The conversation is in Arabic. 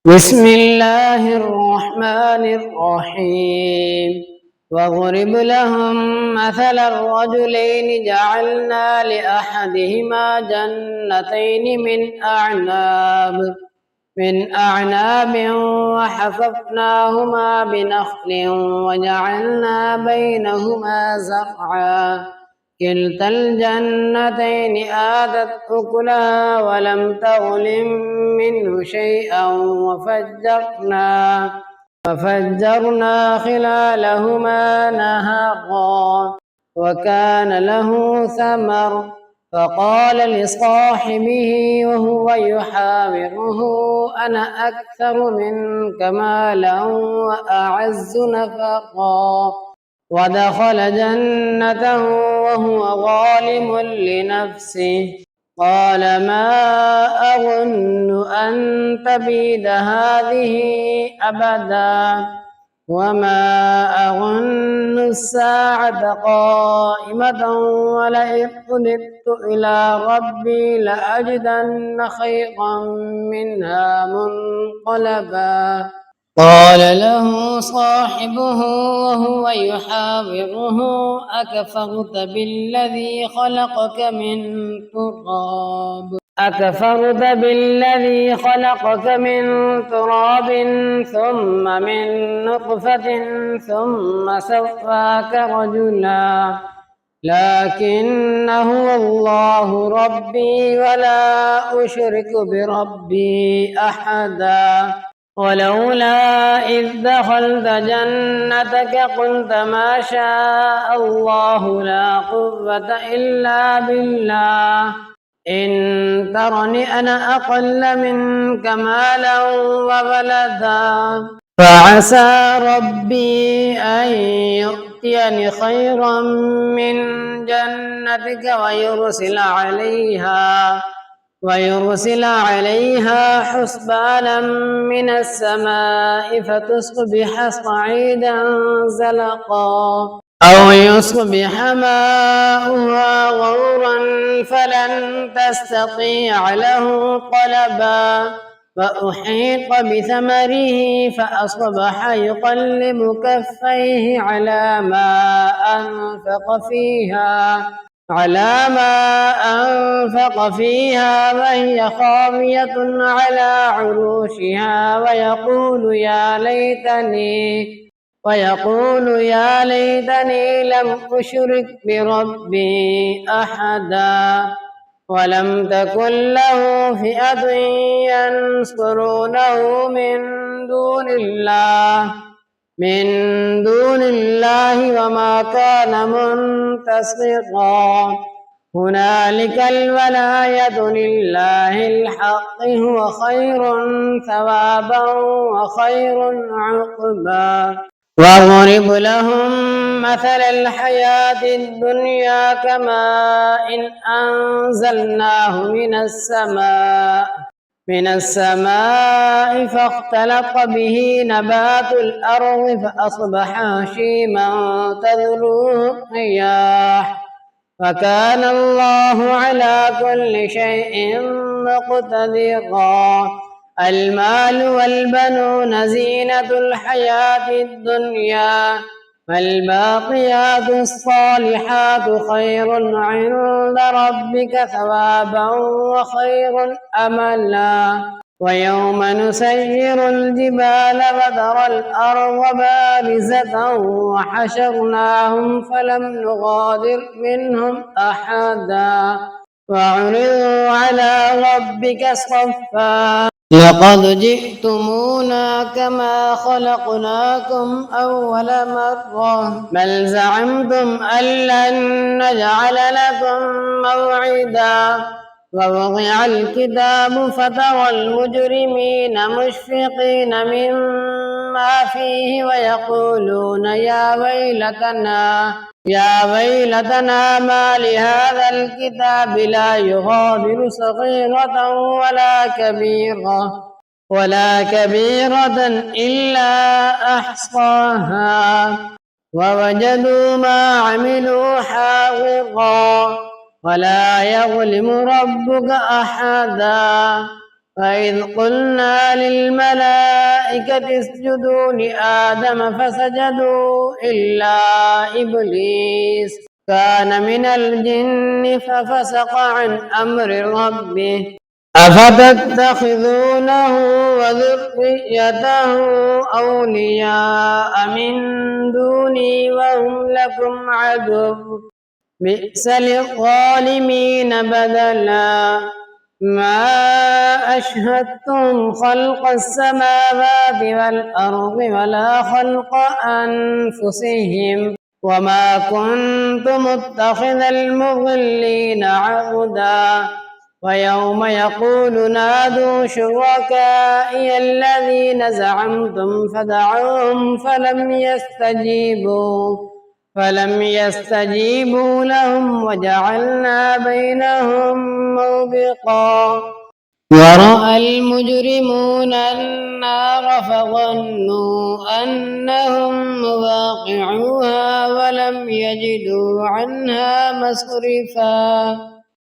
بسم الله الرحمن الرحيم واضرب لهم مثل الرجلين جعلنا لأحدهما جنتين من أعناب وحففناهما بنخل وجعلنا بينهما زرعا كلتا الجنتين آتت أكلها ولم تظلم منه شيئا وفجرنا خلالهما نهرا وكان له ثمر فقال لصاحبه وهو يحاوره أنا أكثر منك مالا وأعز نفقا ودخل جنته وهو ظالم لنفسه قال ما أظن أن تبيد هذه أبدا وما أظن الساعة قائمة ولئن رددت إلى ربي لأجدن خيرا منها منقلبا قال له صاحبه وهو يحاوره أكفرت بالذي خلقك من تراب ثم من نطفة ثم سواك رجلا لكن هو الله ربي ولا أشرك بربي أحدا ولولا إذ دخلت جنتك قلت ما شاء الله لا قوة إلا بالله إن ترني أنا أقل منك مالا وولدا فعسى ربي أن يؤتيني خيرا من جنتك ويرسل عليها حسبانا من السماء فتصبح صعيدا زلقا أو يصبح ماؤها غورا فلن تستطيع له طلبا فأحيط بثمره فأصبح يقلب كفيه على ما أنفق فيها وهي خاوية على عروشها ويقول يا ليتني لم أشرك بربي أحدا ولم تكن له فئة ينصرونه من دون الله وما كان منتصرا هنالك الولاية لله الحق هو خير ثوابا وخير عقبا واضرب لهم مثل الحياة الدنيا كماء إن أنزلناه من السماء فاختلط به نبات الأرض فأصبح هشيما تذروه الرياح وكان الله على كل شيء مقتدرا المال والبنون زينة الحياة الدنيا والباقيات الصالحات خير عند ربك ثوابا وخير أملا ويوم نسير الجبال وترى الأرض بارزة وحشرناهم فلم نغادر منهم أحدا وعرضوا على ربك صفا لقد جئتمونا كما خلقناكم أول مرة بل زعمتم أن لن نجعل لكم موعدا ووضع الكتاب فترى المجرمين مشفقين مما فيه ويقولون يا ويلتنا ما لهذا الكتاب لا يغادر صغيرة ولا كبيرة إلا أحصاها ووجدوا ما عملوا حاضرا ولا يظلم ربك أحدا وإذ قلنا للملائكة اسجدوا لآدم فسجدوا إلا إبليس كان من الجن ففسق عن أمر ربه أفتتخذونه وذريته أولياء من دوني وهم لكم عدو بئس للظالمين بدلا ما أشهدتم خلق السماوات والأرض ولا خلق أنفسهم وما كنت متخذ المضلين عضدا ويوم يقول نادوا شركائي الذين زعمتم فدعوهم فلم يستجيبوا لهم وجعلنا بينهم موبقا ورأى المجرمون النار فظنوا أنهم مواقعوها ولم يجدوا عنها مصرفا